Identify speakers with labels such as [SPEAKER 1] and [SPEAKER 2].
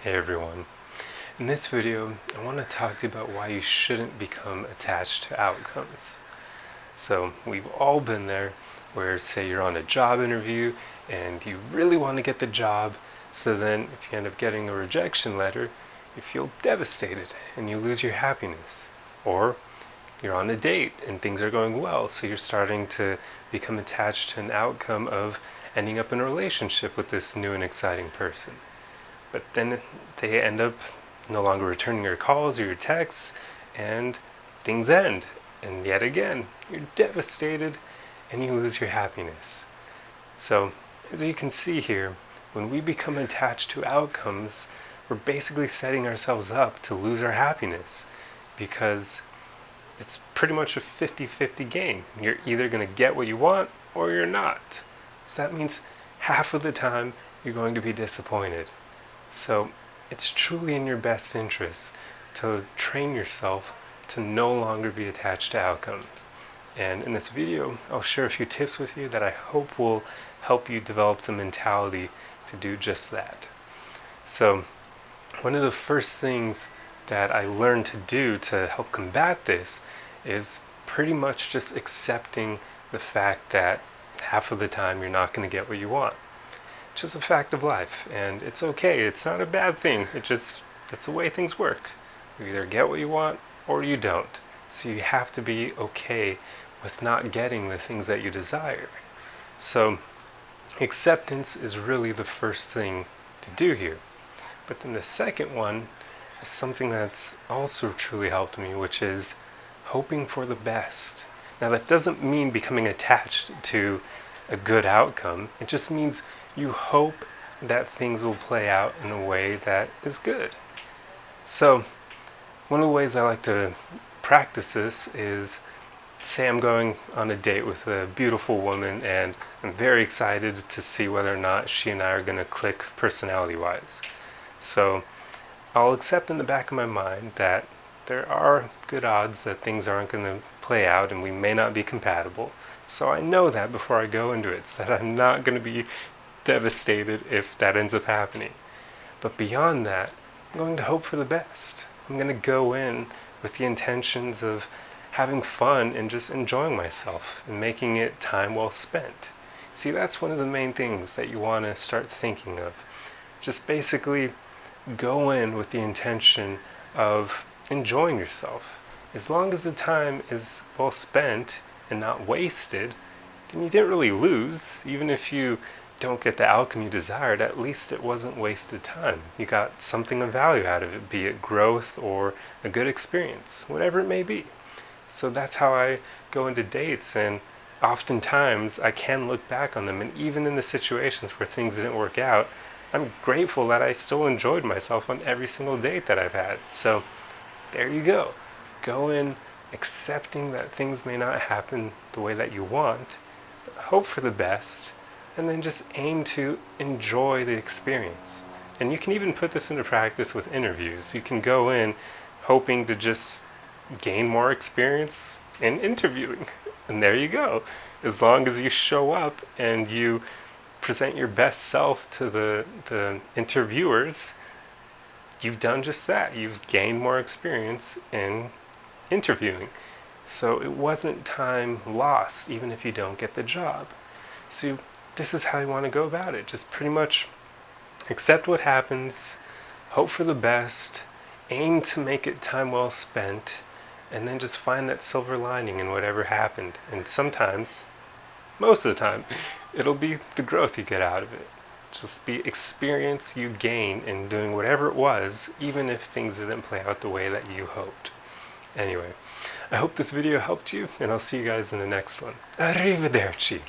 [SPEAKER 1] Hey everyone. In this video, I want to talk to you about why you shouldn't become attached to outcomes. So we've all been there where, say, you're on a job interview and you really want to get the job, so then if you end up getting a rejection letter, you feel devastated and you lose your happiness. Or you're on a date and things are going well, so you're starting to become attached to an outcome of ending up in a relationship with this new and exciting person. But then they end up no longer returning your calls or your texts, and things end. And yet again, you're devastated and you lose your happiness. So, as you can see here, when we become attached to outcomes, we're basically setting ourselves up to lose our happiness, because it's pretty much a 50-50 game. You're either going to get what you want or you're not. So that means half of the time you're going to be disappointed. So it's truly in your best interest to train yourself to no longer be attached to outcomes. And in this video, I'll share a few tips with you that I hope will help you develop the mentality to do just that. So one of the first things that I learned to do to help combat this is pretty much just accepting the fact that half of the time you're not going to get what you want. It's just a fact of life, and it's okay. It's not a bad thing. That's the way things work. You either get what you want or you don't. So you have to be okay with not getting the things that you desire. So acceptance is really the first thing to do here. But then the second one is something that's also truly helped me, which is hoping for the best. Now that doesn't mean becoming attached to a good outcome. It just means you hope that things will play out in a way that is good. So one of the ways I like to practice this is, say I'm going on a date with a beautiful woman and I'm very excited to see whether or not she and I are going to click personality-wise. So I'll accept in the back of my mind that there are good odds that things aren't going to play out and we may not be compatible. So I know that before I go into it, so that I'm not going to be devastated if that ends up happening. But beyond that, I'm going to hope for the best. I'm going to go in with the intentions of having fun and just enjoying myself and making it time well spent. See, that's one of the main things that you want to start thinking of. Just basically go in with the intention of enjoying yourself. As long as the time is well spent and not wasted, then you didn't really lose. Even if you don't get the outcome you desired, at least it wasn't wasted time. You got something of value out of it, be it growth or a good experience, whatever it may be. So that's how I go into dates, and oftentimes I can look back on them, and even in the situations where things didn't work out, I'm grateful that I still enjoyed myself on every single date that I've had. So there you go. Go in accepting that things may not happen the way that you want, hope for the best, and then just aim to enjoy the experience. And you can even put this into practice with interviews. You can go in hoping to just gain more experience in interviewing. And there you go. As long as you show up and you present your best self to the interviewers, you've done just that. You've gained more experience in interviewing. So it wasn't time lost, even if you don't get the job. So this is how you want to go about it. Just pretty much accept what happens, hope for the best, aim to make it time well spent, and then just find that silver lining in whatever happened. And sometimes, most of the time, it'll be the growth you get out of it. Just the experience you gain in doing whatever it was, even if things didn't play out the way that you hoped. Anyway, I hope this video helped you, and I'll see you guys in the next one. Arrivederci!